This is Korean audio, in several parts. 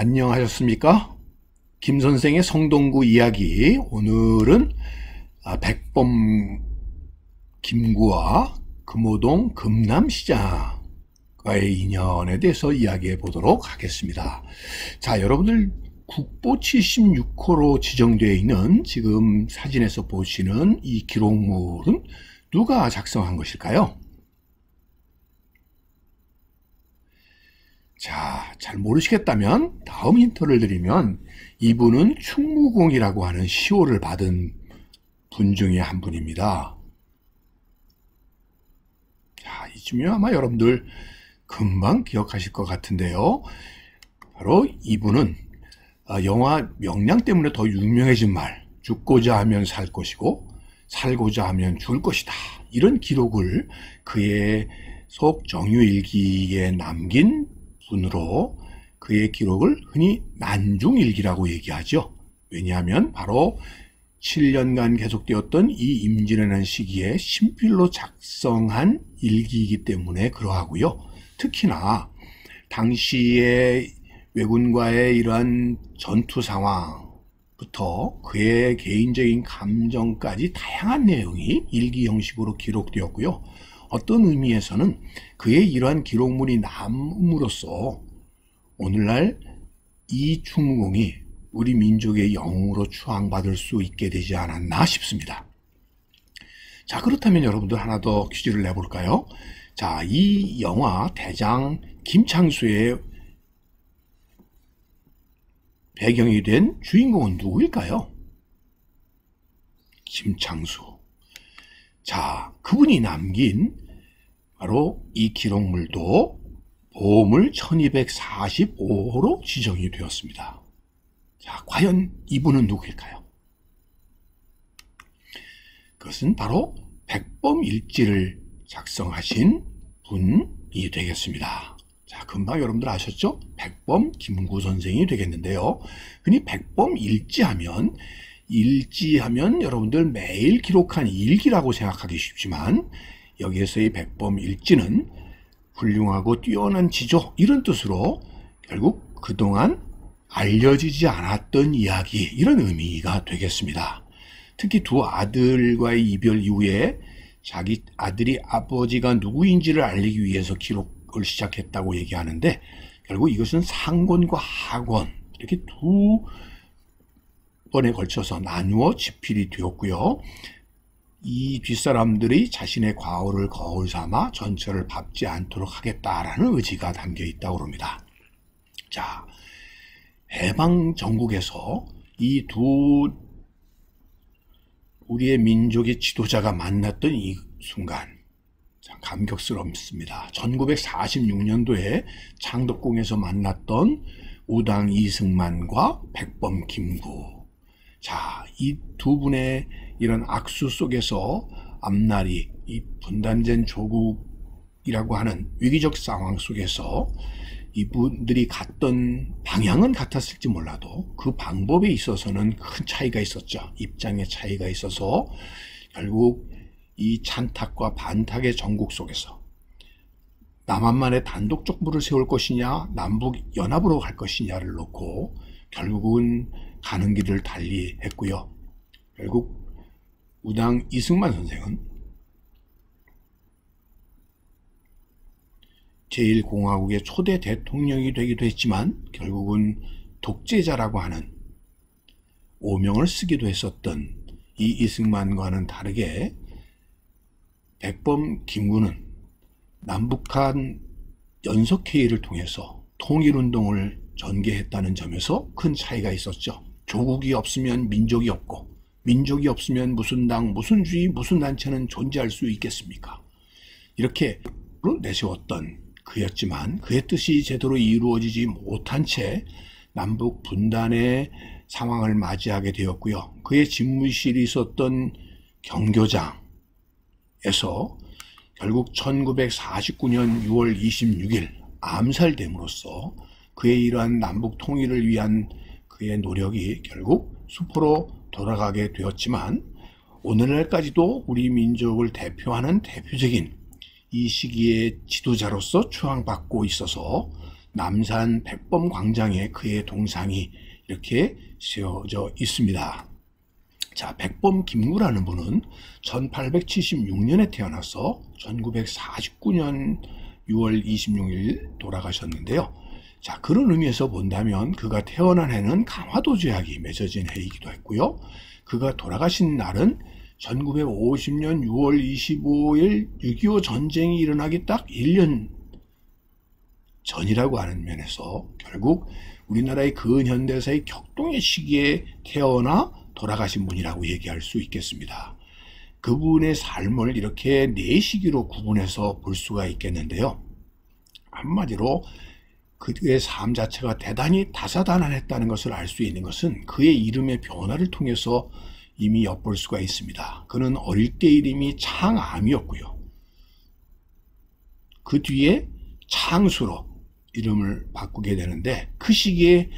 안녕하셨습니까? 김 선생의 성동구 이야기. 오늘은 백범 김구와 금호동 금남시장과의 인연에 대해서 이야기해 보도록 하겠습니다. 자, 여러분들 국보 76호로 지정되어 있는 지금 사진에서 보시는 이 기록물은 누가 작성한 것일까요? 자, 잘 모르시겠다면 다음 힌트를 드리면 이분은 충무공이라고 하는 시호를 받은 분 중에 한 분입니다. 자, 이쯤이면 아마 여러분들 금방 기억하실 것 같은데요. 바로 이분은 영화 명량 때문에 더 유명해진 말, 죽고자 하면 살 것이고 살고자 하면 죽을 것이다, 이런 기록을 그의 속 정유일기에 남긴 분으로 그의 기록을 흔히 난중일기라고 얘기하죠. 왜냐하면 바로 7년간 계속되었던 이 임진왜란 시기에 신필로 작성한 일기이기 때문에 그러하고요. 특히나 당시의 왜군과의 이러한 전투 상황부터 그의 개인적인 감정까지 다양한 내용이 일기 형식으로 기록되었고요. 어떤 의미에서는 그의 이러한 기록물이 남음으로써 오늘날 이 충무공이 우리 민족의 영웅으로 추앙받을 수 있게 되지 않았나 싶습니다. 자, 그렇다면 여러분들 하나 더 퀴즈를 내볼까요? 자, 이 영화 대장 김창수의 배경이 된 주인공은 누구일까요? 김창수. 자, 그분이 남긴 바로 이 기록물도 보물 1245호로 지정이 되었습니다. 자, 과연 이분은 누구일까요? 그것은 바로 백범일지를 작성하신 분이 되겠습니다. 자, 금방 여러분들 아셨죠? 백범 김구 선생이 되겠는데요. 흔히 백범일지하면 일지하면 여러분들 매일 기록한 일기라고 생각하기 쉽지만 여기에서의 백범일지는 훌륭하고 뛰어난 지조, 이런 뜻으로 결국 그동안 알려지지 않았던 이야기, 이런 의미가 되겠습니다. 특히 두 아들과의 이별 이후에 자기 아들이 아버지가 누구인지를 알리기 위해서 기록을 시작했다고 얘기하는데 결국 이것은 상권과 하권 이렇게 두 번에 걸쳐서 나누어 집필이 되었고요. 이 뒷사람들이 자신의 과오를 거울 삼아 전철을 밟지 않도록 하겠다라는 의지가 담겨 있다고 합니다. 자, 해방 전국에서 이 두 우리의 민족의 지도자가 만났던 이 순간 참 감격스럽습니다. 1946년도에 창덕궁에서 만났던 우당 이승만과 백범 김구. 자, 이 두 분의 이런 악수 속에서 앞날이 이 분단된 조국이라고 하는 위기적 상황 속에서 이분들이 갔던 방향은 같았을지 몰라도 그 방법에 있어서는 큰 차이가 있었죠. 입장의 차이가 있어서 결국 이 찬탁과 반탁의 전국 속에서 남한만의 단독 정부를 세울 것이냐, 남북 연합으로 갈 것이냐를 놓고 결국은 가는 길을 달리 했고요. 결국 우당 이승만 선생은 제1공화국의 초대 대통령이 되기도 했지만 결국은 독재자라고 하는 오명을 쓰기도 했었던 이 이승만과는 다르게 백범 김구는 남북한 연석회의를 통해서 통일운동을 전개했다는 점에서 큰 차이가 있었죠. 조국이 없으면 민족이 없고 민족이 없으면 무슨 당, 무슨 주의, 무슨 단체는 존재할 수 있겠습니까? 이렇게 내세웠던 그였지만 그의 뜻이 제대로 이루어지지 못한 채 남북 분단의 상황을 맞이하게 되었고요. 그의 집무실이 있었던 경교장에서 결국 1949년 6월 26일 암살됨으로써 그의 이러한 남북 통일을 위한 그의 노력이 결국 수포로 돌아가게 되었지만 오늘날까지도 우리 민족을 대표하는 대표적인 이 시기의 지도자로서 추앙받고 있어서 남산 백범광장에 그의 동상이 이렇게 세워져 있습니다. 자, 백범 김구라는 분은 1876년에 태어나서 1949년 6월 26일 돌아가셨는데요. 자, 그런 의미에서 본다면 그가 태어난 해는 강화도 조약이 맺어진 해이기도 했고요. 그가 돌아가신 날은 1950년 6월 25일 6.25 전쟁이 일어나기 딱 1년 전이라고 하는 면에서 결국 우리나라의 근현대사의 격동의 시기에 태어나 돌아가신 분이라고 얘기할 수 있겠습니다. 그분의 삶을 이렇게 네 시기로 구분해서 볼 수가 있겠는데요. 한마디로 그의 삶 자체가 대단히 다사다난했다는 것을 알 수 있는 것은 그의 이름의 변화를 통해서 이미 엿볼 수가 있습니다. 그는 어릴 때 이름이 창암이었고요. 그 뒤에 창수로 이름을 바꾸게 되는데 그 시기에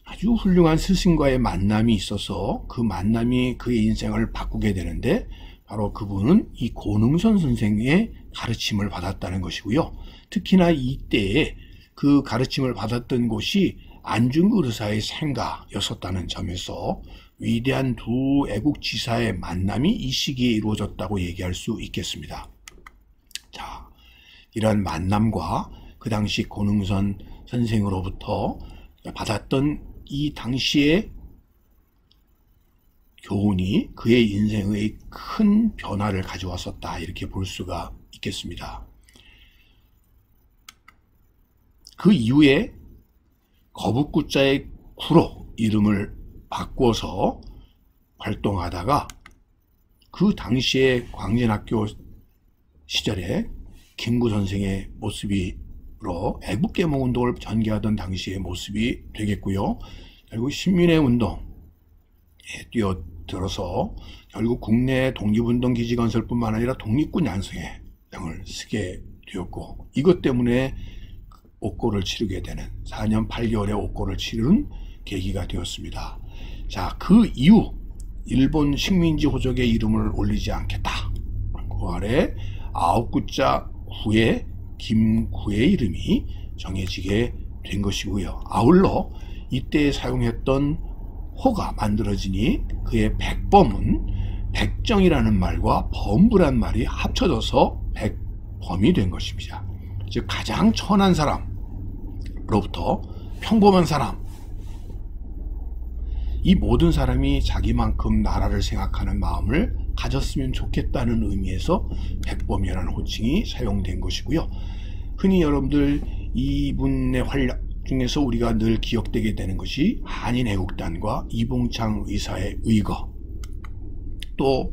아주 훌륭한 스승과의 만남이 있어서 그 만남이 그의 인생을 바꾸게 되는데 바로 그분은 이 고능선 선생의 가르침을 받았다는 것이고요. 특히나 이때에 그 가르침을 받았던 곳이 안중근 의사의 생가였었다는 점에서 위대한 두 애국지사의 만남이 이 시기에 이루어졌다고 얘기할 수 있겠습니다. 자, 이러한 만남과 그 당시 고능선 선생으로부터 받았던 이 당시의 교훈이 그의 인생의 큰 변화를 가져왔었다, 이렇게 볼 수가 있겠습니다. 그 이후에 거북구자의 구로 이름을 바꿔서 활동하다가 그 당시에 광진학교 시절에 김구 선생의 모습으로 애국계몽운동을 전개하던 당시의 모습이 되겠고요. 결국 신민의 운동에 뛰어들어서 결국 국내 독립운동 기지 건설뿐만 아니라 독립군 양성에 등을 쓰게 되었고, 이것 때문에 옥고를 치르게 되는 4년 8개월의 옥고를 치르는 계기가 되었습니다. 자, 그 이후 일본 식민지 호적에 이름을 올리지 않겠다. 그 아래 9구자 후에 김구의 이름이 정해지게 된 것이고요. 아울러 이때 사용했던 호가 만들어지니 그의 백범은 백정이라는 말과 범부란 말이 합쳐져서 백범이 된 것입니다. 즉 가장 천한 사람로부터 평범한 사람, 이 모든 사람이 자기만큼 나라를 생각하는 마음을 가졌으면 좋겠다는 의미에서 백범이라는 호칭이 사용된 것이고요. 흔히 여러분들 이분의 활약 중에서 우리가 늘 기억되게 되는 것이 한인애국단과 이봉창 의사의 의거, 또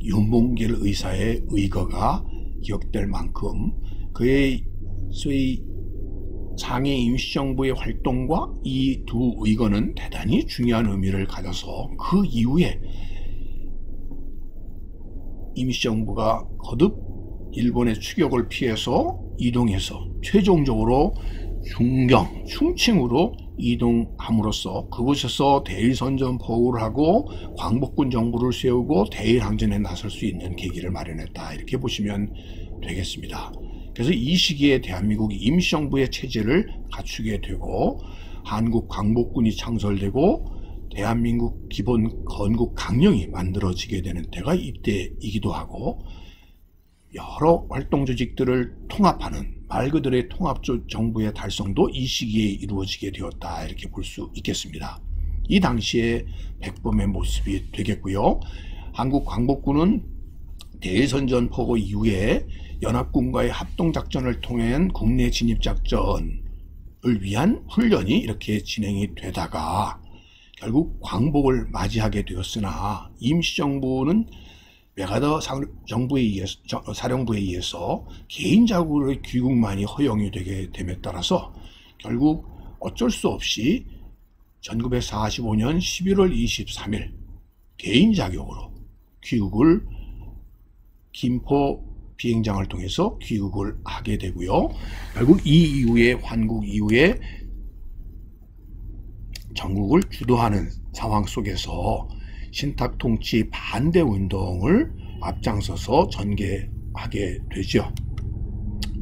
윤봉길 의사의 의거가 기억될 만큼 그의 소위 장애 임시정부의 활동과 이 두 의거는 대단히 중요한 의미를 가져서 그 이후에 임시정부가 거듭 일본의 추격을 피해서 이동해서 최종적으로 중경, 충칭으로 이동함으로써 그곳에서 대일선전포고를 하고 광복군 정부를 세우고 대일항전에 나설 수 있는 계기를 마련했다, 이렇게 보시면 되겠습니다. 그래서 이 시기에 대한민국이 임시정부의 체제를 갖추게 되고 한국 광복군이 창설되고 대한민국 기본 건국 강령이 만들어지게 되는 때가 이때이기도 하고, 여러 활동 조직들을 통합하는 말 그대로의 통합정부의 달성도 이 시기에 이루어지게 되었다, 이렇게 볼 수 있겠습니다. 이 당시에 백범의 모습이 되겠고요. 한국 광복군은 대일선전 포고 이후에 연합군과의 합동작전을 통한 국내 진입작전을 위한 훈련이 이렇게 진행이 되다가 결국 광복을 맞이하게 되었으나 임시정부는 메가더 사령부에 의해서 개인적으로의 귀국만이 허용이 되게 됨에 따라서 결국 어쩔 수 없이 1945년 11월 23일 개인 자격으로 귀국을 김포 비행장을 통해서 귀국을 하게 되고요. 결국 이 이후에 환국 이후에 전국을 주도하는 상황 속에서 신탁통치 반대 운동을 앞장서서 전개하게 되죠.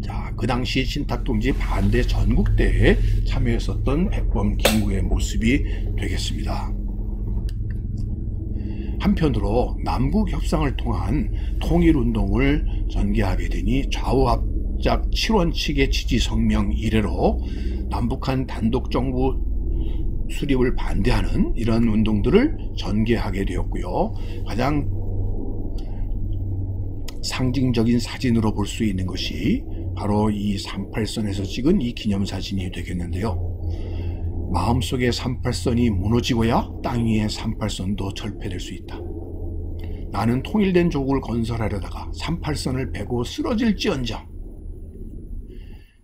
자, 그 당시 신탁동지 반대 전국대회에 참여했었던 백범 김구의 모습이 되겠습니다. 한편으로 남북 협상을 통한 통일운동을 전개하게 되니 좌우합작 7원칙의 지지 성명 이래로 남북한 단독정부 수립을 반대하는 이런 운동들을 전개하게 되었고요. 가장 상징적인 사진으로 볼 수 있는 것이 바로 이 38선에서 찍은 이 기념사진이 되겠는데요. 마음속에 38선이 무너지고야 땅 위에 38선도 절폐될 수 있다. 나는 통일된 조국을 건설하려다가 38선을 베고 쓰러질지언정.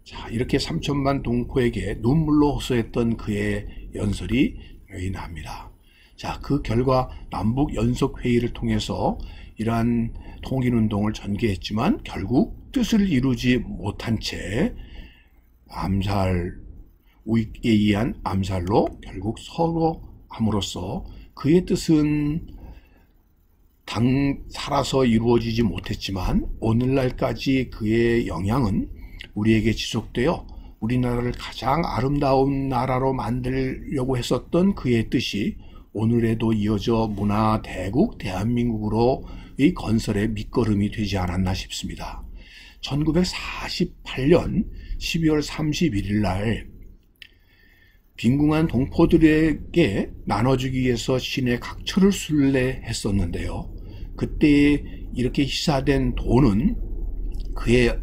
자, 이렇게 3천만 동포에게 눈물로 호소했던 그의 연설이 여기 나옵니다. 자, 그 결과 남북 연석회의를 통해서 이러한 통일운동을 전개했지만 결국 뜻을 이루지 못한 채 우익에 의한 암살로 결국 서거함으로써 그의 뜻은 살아서 이루어지지 못했지만 오늘날까지 그의 영향은 우리에게 지속되어 우리나라를 가장 아름다운 나라로 만들려고 했었던 그의 뜻이 오늘에도 이어져 문화대국 대한민국으로의 건설의 밑거름이 되지 않았나 싶습니다. 1948년 12월 31일 날 빈궁한 동포들에게 나눠주기 위해서 신의 각처를 순례했었는데요. 그때 이렇게 희사된 돈은 그의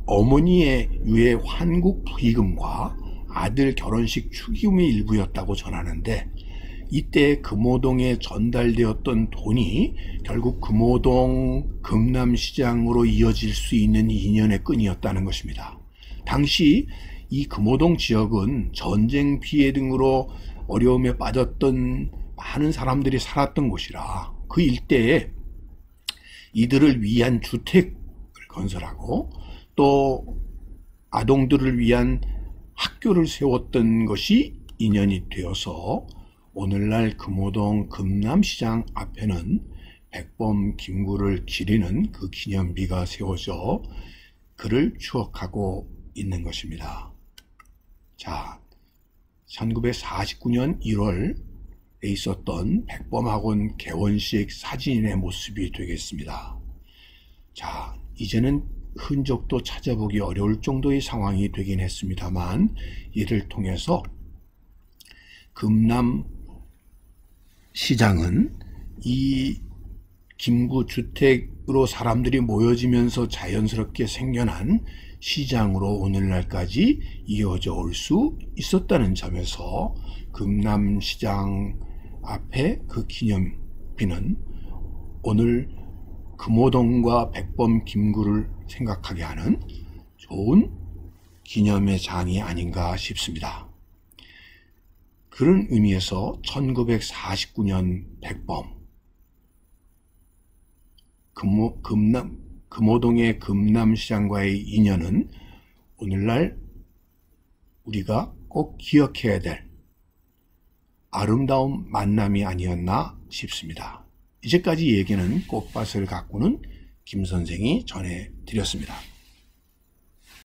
어머니의 유해 환국 부의금과 아들 결혼식 축의금의 일부였다고 전하는데 이때 금호동에 전달되었던 돈이 결국 금호동 금남시장으로 이어질 수 있는 인연의 끈이었다는 것입니다. 당시 이 금호동 지역은 전쟁 피해 등으로 어려움에 빠졌던 많은 사람들이 살았던 곳이라 그 일대에 이들을 위한 주택을 건설하고 또 아동들을 위한 학교를 세웠던 것이 인연이 되어서 오늘날 금호동 금남시장 앞에는 백범 김구를 기리는 그 기념비가 세워져 그를 추억하고 있는 것입니다. 자, 1949년 1월에 있었던 백범학원 개원식 사진의 모습이 되겠습니다. 자, 이제는 흔적도 찾아보기 어려울 정도의 상황이 되긴 했습니다만 이를 통해서 금남 시장은 이 김구 주택으로 사람들이 모여지면서 자연스럽게 생겨난 시장으로 오늘날까지 이어져 올 수 있었다는 점에서 금남시장 앞에 그 기념비는 오늘 금호동과 백범 김구를 생각하게 하는 좋은 기념의 장이 아닌가 싶습니다. 그런 의미에서 1949년 백범 금호동의 금남시장과의 인연은 오늘날 우리가 꼭 기억해야 될 아름다운 만남이 아니었나 싶습니다. 이제까지 얘기는 꽃밭을 가꾸는 김 선생이 전해드렸습니다.